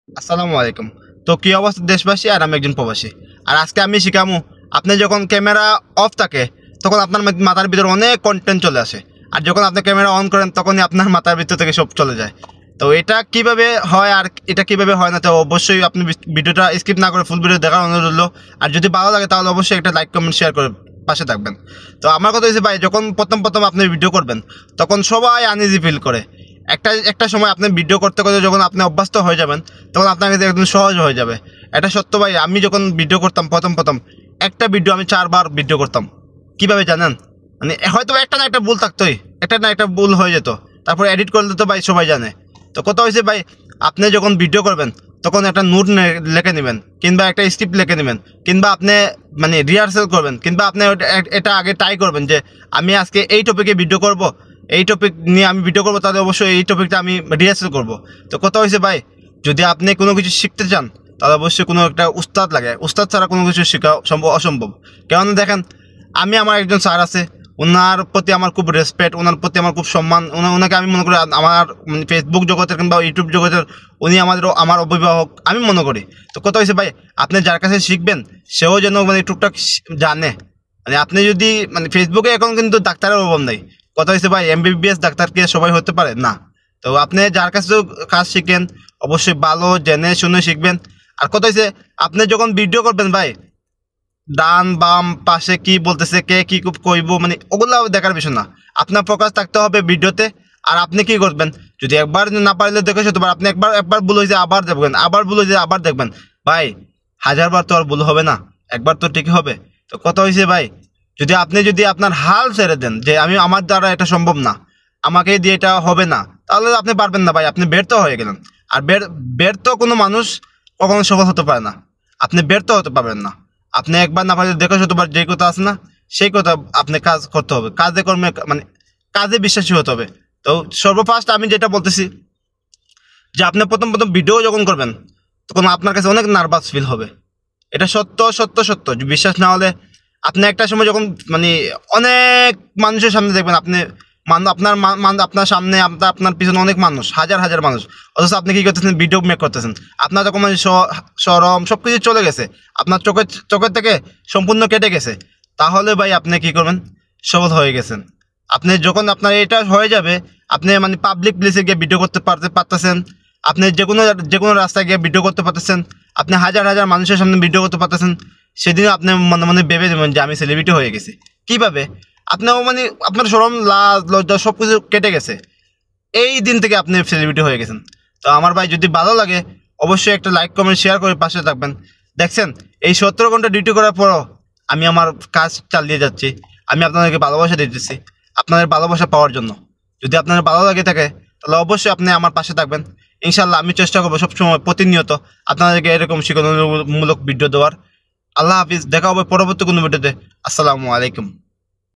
আসসালামু আলাইকুম। তো কি অবস্থা দেশবাসী, আর আমি একজন প্রবাসী। আর আজকে আমি শিখামু, আপনি যখন ক্যামেরা অফ থাকে তখন আপনার মাথার ভিতর অনেক কন্টেন্ট চলে আসে, আর যখন আপনি ক্যামেরা অন করেন তখনই আপনার মাথার ভিতর থেকে সব চলে যায়। তো এটা কিভাবে হয় আর এটা কিভাবে হয় না, তো অবশ্যই আপনি ভিডিওটা স্কিপ না করে ফুল ভিডিও দেখার অনুরোধ রইল। আর যদি ভালো লাগে তাহলে অবশ্যই একটা লাইক কমেন্ট শেয়ার করে পাশে থাকবেন। তো আমার কথা হচ্ছে ভাই, যখন প্রথম প্রথম আপনি ভিডিও করবেন তখন সবাই আনইজি ফিল করে। একটা একটা সময় আপনি ভিডিও করতে করতে যখন আপনি অভ্যস্ত হয়ে যাবেন তখন আপনার কাছে একদম সহজ হয়ে যাবে। এটা সত্য ভাই, আমি যখন ভিডিও করতাম প্রথম প্রথম একটা ভিডিও আমি 4 বার ভিডিও করতাম। কিভাবে জানেন? মানে হয়তো একটা না একটা ভুল থাকতোই, একটা না একটা ভুল হয়ে যেত, তারপর এডিট করলে তো ভাই সবাই জানে। তো কথা হয়েছে ভাই, আপনি যখন ভিডিও করবেন তখন একটা নোট লিখে নেবেন, কিংবা একটা স্ক্রিপ্ট লিখে নেবেন, কিংবা আপনি মানে রিহার্সাল করবেন, কিংবা আপনি এটা আগে ট্রাই করবেন যে আমি আজকে এই টপিকে ভিডিও করব, এই টপিক নিয়ে আমি ভিডিও করবো, তাহলে অবশ্যই এই টপিকটা আমি রিহার্সাল করব। তো কথা হয়েছে ভাই, যদি আপনি কোনো কিছু শিখতে চান তাহলে অবশ্যই কোনো একটা উস্তাদ লাগে, উস্তাদ ছাড়া কোনো কিছু শেখা অসম্ভব। কেননা দেখেন, আমি আমার একজন স্যার আছে, ওনার প্রতি আমার খুব রেসপেক্ট, ওনার প্রতি আমার খুব সম্মান। ওনাকে আমি মনে করি আমার ফেসবুক জগতের কিংবা ইউটিউব জগতের উনি আমার অভিভাবক আমি মনে করি। তো কথা হয়েছে ভাই, আপনি যার কাছে শিখবেন সেও যেন মানে টুকটাক জানে। মানে আপনি যদি মানে ফেসবুকে এখন কিন্তু ডাক্তারের অভাব নেই। কথা হয়েছে ভাই, এমবিবিএস ডাক্তার কি সবাই হতে পারে না? তো আপনি যার কাছে কাজ শিখেন অবশ্যই ভালো জেনে শুনে শিখবেন। আর কথা হয়েছে, আপনি যখন ভিডিও করবেন ভাই, ডান বাম পাশে কি বলতেছে, কে কি কইব, মানে ওগুলো দেখার বিষয় না। আপনার ফোকাস থাকতে হবে ভিডিওতে। আর আপনি কি করবেন, যদি একবার না পারলে দেখে শুতে পারেন, আপনি একবার একবার ভুল হয়েছে আবার দেখবেন, আবার ভুল হয়েছে আবার দেখবেন। ভাই 1000 বার তো আর ভুল হবে না, একবার তো ঠিকই হবে। তো কথা হয়েছে ভাই, যদি আপনার হাল ছেড়ে দেন যে আমার দ্বারা এটা সম্ভব না, আমাকে দিয়ে এটা হবে না, তাহলে আপনি পারবেন না ভাই, আপনি ব্যর্থ হয়ে গেলেন। আর ব্যর্থ কোনো মানুষ কখনো সফল হতে পারে না। আপনি ব্যর্থ হতে পারবেন না। আপনি একবার না পারলে দেখে শতবার, যেই কথা আছে না সেই কথা আপনি কাজ করতে হবে, কাজে কর্মে মানে কাজে বিশ্বাসী হতে হবে। তো সর্বফার্স্ট আমি যেটা বলতেছি, যে আপনি প্রথম প্রথম ভিডিও যখন করবেন তখন আপনার কাছে অনেক নার্ভাস ফিল হবে। এটা সত্য সত্য সত্য, বিশ্বাস না হলে আপনি একটা সময় যখন মানে অনেক মানুষের সামনে দেখবেন, আপনি আপনার সামনে আপনার পিছনে অনেক মানুষ, হাজার হাজার মানুষ, অথচ আপনি কি করতেছেন, ভিডিও মেক করতেছেন। আপনার তখন মানে সরম সব কিছু চলে গেছে, আপনার চোখের থেকে সম্পূর্ণ কেটে গেছে। তাহলে ভাই আপনি কি করবেন, সফল হয়ে গেছেন। আপনি যখন আপনার এটা হয়ে যাবে, আপনি মানে পাবলিক প্লেসে গিয়ে ভিডিও করতে পারতেছেন, আপনি যে কোনো রাস্তায় গিয়ে ভিডিও করতে পারতেছেন, আপনি হাজার হাজার মানুষের সামনে ভিডিও করতে পারতেছেন। সেদিন আপনি মনে মনে ভেবে দেবেন যে আমি সেলিব্রিটি হয়ে গেছি। কীভাবে? আপনিও মানে আপনার শরম লাজ লজ্জা সব কিছু কেটে গেছে, এই দিন থেকে আপনি সেলিব্রিটি হয়ে গেছেন। তো আমার ভাই, যদি ভালো লাগে অবশ্যই একটা লাইক কমেন্ট শেয়ার করে পাশে থাকবেন। দেখছেন, এই 17 ঘন্টা ডিউটি করার পরও আমি আমার কাজ চালিয়ে যাচ্ছি। আমি আপনাদেরকে ভালোবাসা দিতেছি, আপনাদের ভালোবাসা পাওয়ার জন্য। যদি আপনাদের ভালো লাগে থাকে তাহলে অবশ্যই আপনি আমার পাশে থাকবেন। ইনশাল্লাহ আমি চেষ্টা করবো সবসময় প্রতিনিয়ত আপনাদেরকে এরকম শিক্ষামূলক ভিডিও দেওয়ার। আল্লাহ হাফিজ, দেখা হবে পরবর্তী কোনো ভিডিওতে। আসসালামু আলাইকুম।